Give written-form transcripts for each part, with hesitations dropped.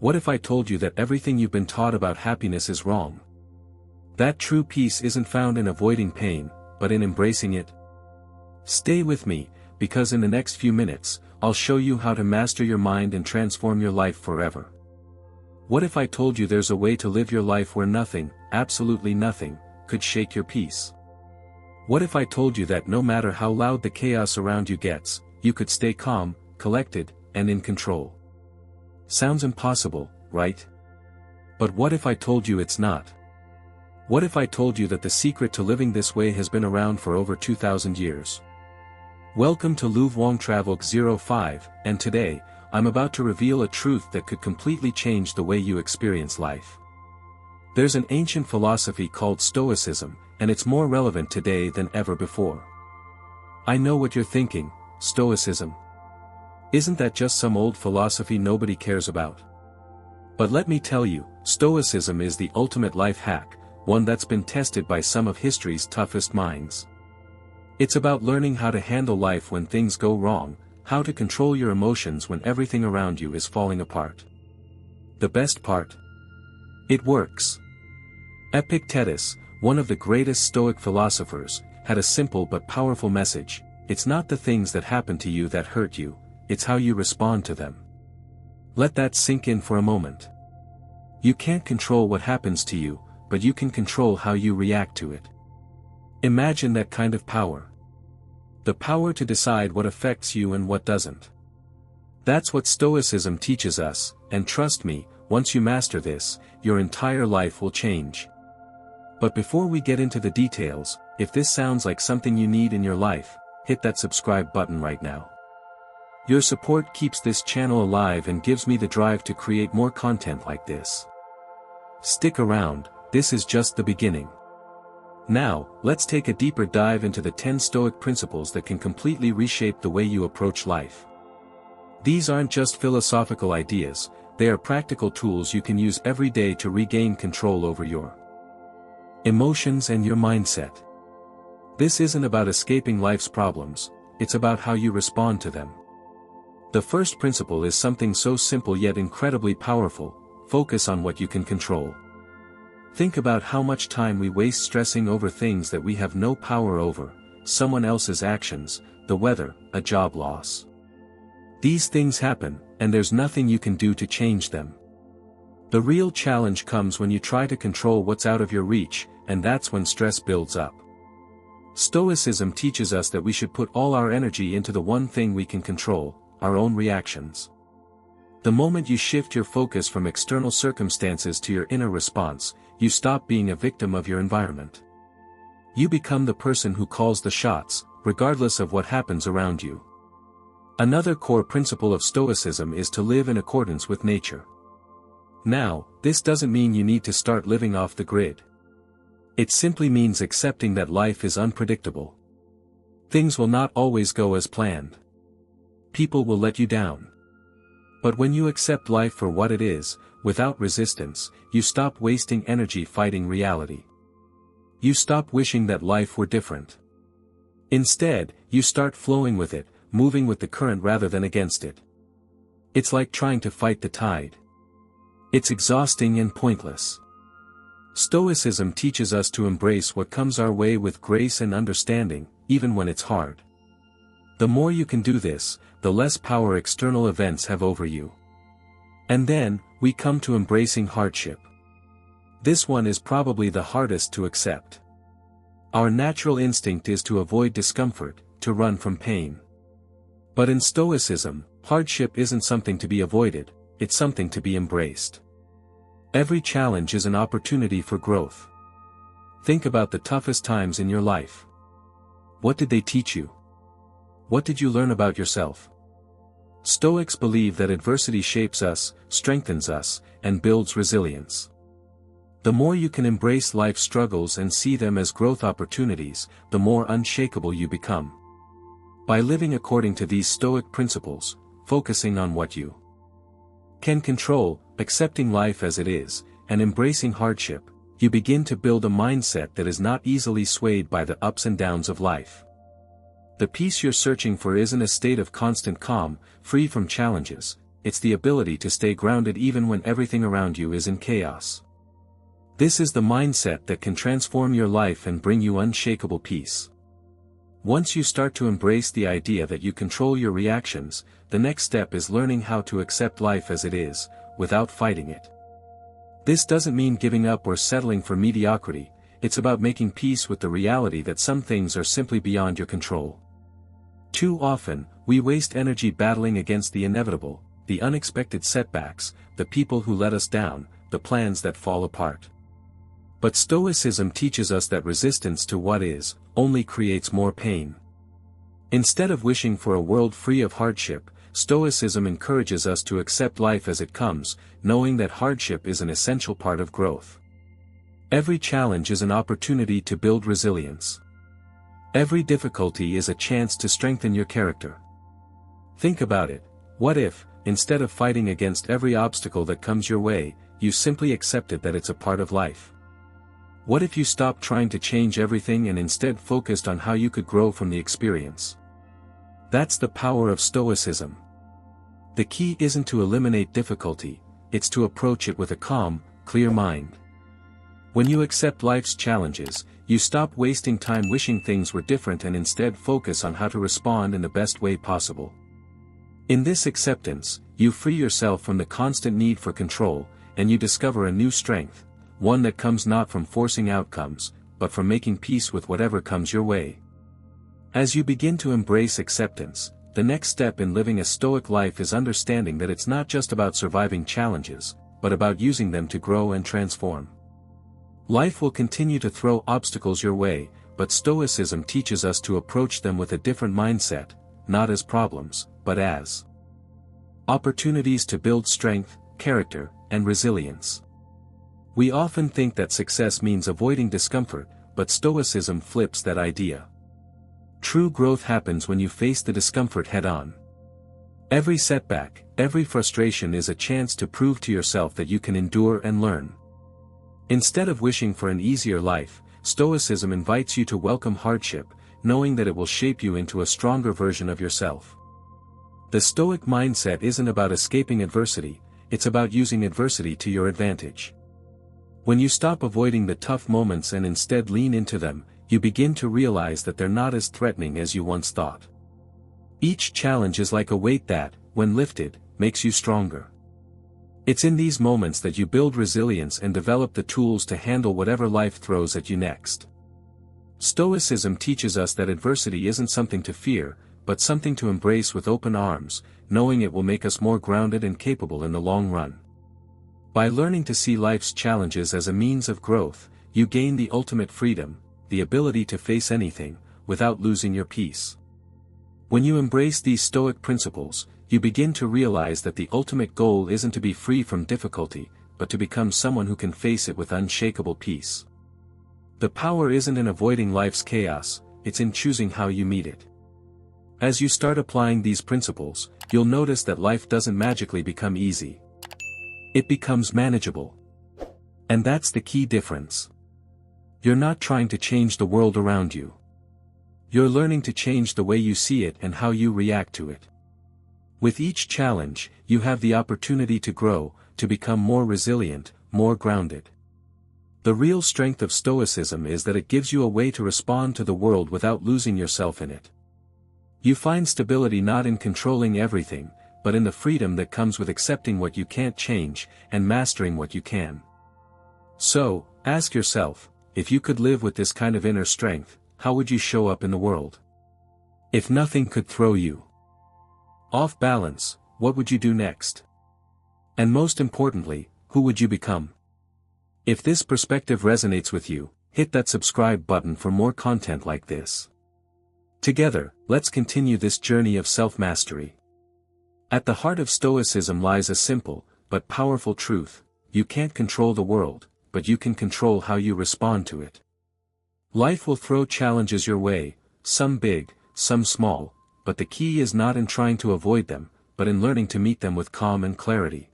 What if I told you that everything you've been taught about happiness is wrong? That true peace isn't found in avoiding pain, but in embracing it? Stay with me, because in the next few minutes, I'll show you how to master your mind and transform your life forever. What if I told you there's a way to live your life where nothing, absolutely nothing, could shake your peace? What if I told you that no matter how loud the chaos around you gets, you could stay calm, collected, and in control? Sounds impossible, right? But what if I told you it's not? What if I told you that the secret to living this way has been around for over 2,000 years? Welcome to Lu Vuong Travel 05, and today, I'm about to reveal a truth that could completely change the way you experience life. There's an ancient philosophy called Stoicism, and it's more relevant today than ever before. I know what you're thinking, Stoicism. Isn't that just some old philosophy nobody cares about? But let me tell you, Stoicism is the ultimate life hack, one that's been tested by some of history's toughest minds. It's about learning how to handle life when things go wrong, how to control your emotions when everything around you is falling apart. The best part? It works. Epictetus, one of the greatest Stoic philosophers, had a simple but powerful message: it's not the things that happen to you that hurt you, it's how you respond to them. Let that sink in for a moment. You can't control what happens to you, but you can control how you react to it. Imagine that kind of power. The power to decide what affects you and what doesn't. That's what Stoicism teaches us, and trust me, once you master this, your entire life will change. But before we get into the details, if this sounds like something you need in your life, hit that subscribe button right now. Your support keeps this channel alive and gives me the drive to create more content like this. Stick around, this is just the beginning. Now, let's take a deeper dive into the 10 Stoic principles that can completely reshape the way you approach life. These aren't just philosophical ideas, they are practical tools you can use every day to regain control over your emotions and your mindset. This isn't about escaping life's problems, it's about how you respond to them. The first principle is something so simple yet incredibly powerful: focus on what you can control. Think about how much time we waste stressing over things that we have no power over: someone else's actions, the weather, a job loss. These things happen, and there's nothing you can do to change them. The real challenge comes when you try to control what's out of your reach, and that's when stress builds up. Stoicism teaches us that we should put all our energy into the one thing we can control: our own reactions. The moment you shift your focus from external circumstances to your inner response, you stop being a victim of your environment. You become the person who calls the shots, regardless of what happens around you. Another core principle of Stoicism is to live in accordance with nature. Now, this doesn't mean you need to start living off the grid. It simply means accepting that life is unpredictable. Things will not always go as planned. People will let you down. But when you accept life for what it is, without resistance, you stop wasting energy fighting reality. You stop wishing that life were different. Instead, you start flowing with it, moving with the current rather than against it. It's like trying to fight the tide. It's exhausting and pointless. Stoicism teaches us to embrace what comes our way with grace and understanding, even when it's hard. The more you can do this, the less power external events have over you. And then, we come to embracing hardship. This one is probably the hardest to accept. Our natural instinct is to avoid discomfort, to run from pain. But in Stoicism, hardship isn't something to be avoided, it's something to be embraced. Every challenge is an opportunity for growth. Think about the toughest times in your life. What did they teach you? What did you learn about yourself? Stoics believe that adversity shapes us, strengthens us, and builds resilience. The more you can embrace life's struggles and see them as growth opportunities, the more unshakable you become. By living according to these Stoic principles, focusing on what you can control, accepting life as it is, and embracing hardship, you begin to build a mindset that is not easily swayed by the ups and downs of life. The peace you're searching for isn't a state of constant calm, free from challenges. it's the ability to stay grounded even when everything around you is in chaos. This is the mindset that can transform your life and bring you unshakable peace. Once you start to embrace the idea that you control your reactions, the next step is learning how to accept life as it is, without fighting it. This doesn't mean giving up or settling for mediocrity, it's about making peace with the reality that some things are simply beyond your control. Too often, we waste energy battling against the inevitable, the unexpected setbacks, the people who let us down, the plans that fall apart. But Stoicism teaches us that resistance to what is, only creates more pain. Instead of wishing for a world free of hardship, Stoicism encourages us to accept life as it comes, knowing that hardship is an essential part of growth. Every challenge is an opportunity to build resilience. Every difficulty is a chance to strengthen your character. Think about it. What if, instead of fighting against every obstacle that comes your way, you simply accepted that it's a part of life? What if you stopped trying to change everything and instead focused on how you could grow from the experience? That's the power of Stoicism. The key isn't to eliminate difficulty, it's to approach it with a calm, clear mind. When you accept life's challenges, you stop wasting time wishing things were different and instead focus on how to respond in the best way possible. In this acceptance, you free yourself from the constant need for control, and you discover a new strength, one that comes not from forcing outcomes, but from making peace with whatever comes your way. As you begin to embrace acceptance, the next step in living a Stoic life is understanding that it's not just about surviving challenges, but about using them to grow and transform. Life will continue to throw obstacles your way, but Stoicism teaches us to approach them with a different mindset, not as problems, but as opportunities to build strength, character, and resilience. We often think that success means avoiding discomfort, but Stoicism flips that idea. True growth happens when you face the discomfort head-on. Every setback, every frustration is a chance to prove to yourself that you can endure and learn. Instead of wishing for an easier life, Stoicism invites you to welcome hardship, knowing that it will shape you into a stronger version of yourself. The Stoic mindset isn't about escaping adversity, it's about using adversity to your advantage. When you stop avoiding the tough moments and instead lean into them, you begin to realize that they're not as threatening as you once thought. Each challenge is like a weight that, when lifted, makes you stronger. It's in these moments that you build resilience and develop the tools to handle whatever life throws at you next. Stoicism teaches us that adversity isn't something to fear, but something to embrace with open arms, knowing it will make us more grounded and capable in the long run. By learning to see life's challenges as a means of growth, you gain the ultimate freedom, the ability to face anything, without losing your peace. When you embrace these Stoic principles, you begin to realize that the ultimate goal isn't to be free from difficulty, but to become someone who can face it with unshakable peace. The power isn't in avoiding life's chaos, it's in choosing how you meet it. As you start applying these principles, you'll notice that life doesn't magically become easy. It becomes manageable. And that's the key difference. You're not trying to change the world around you. You're learning to change the way you see it and how you react to it. With each challenge, you have the opportunity to grow, to become more resilient, more grounded. The real strength of Stoicism is that it gives you a way to respond to the world without losing yourself in it. You find stability not in controlling everything, but in the freedom that comes with accepting what you can't change, and mastering what you can. So, ask yourself, if you could live with this kind of inner strength, how would you show up in the world? If nothing could throw you off balance, what would you do next? And most importantly, who would you become? If this perspective resonates with you, hit that subscribe button for more content like this. Together, let's continue this journey of self-mastery. At the heart of Stoicism lies a simple, but powerful truth: you can't control the world, but you can control how you respond to it. Life will throw challenges your way, some big, some small, but the key is not in trying to avoid them, but in learning to meet them with calm and clarity.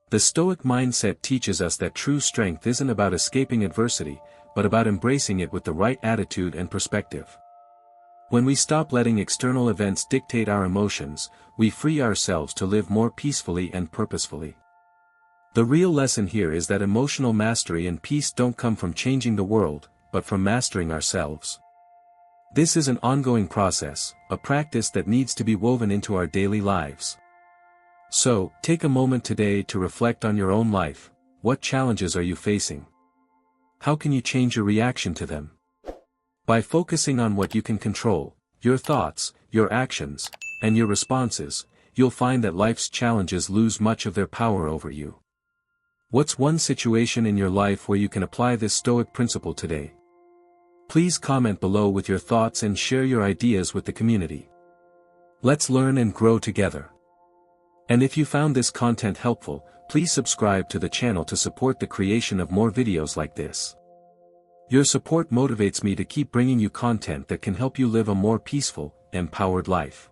The Stoic mindset teaches us that true strength isn't about escaping adversity, but about embracing it with the right attitude and perspective. When we stop letting external events dictate our emotions, we free ourselves to live more peacefully and purposefully. The real lesson here is that emotional mastery and peace don't come from changing the world, but from mastering ourselves. This is an ongoing process, a practice that needs to be woven into our daily lives. So, take a moment today to reflect on your own life. What challenges are you facing? How can you change your reaction to them? By focusing on what you can control, your thoughts, your actions, and your responses, you'll find that life's challenges lose much of their power over you. What's one situation in your life where you can apply this Stoic principle today? Please comment below with your thoughts and share your ideas with the community. Let's learn and grow together. And if you found this content helpful, please subscribe to the channel to support the creation of more videos like this. Your support motivates me to keep bringing you content that can help you live a more peaceful, empowered life.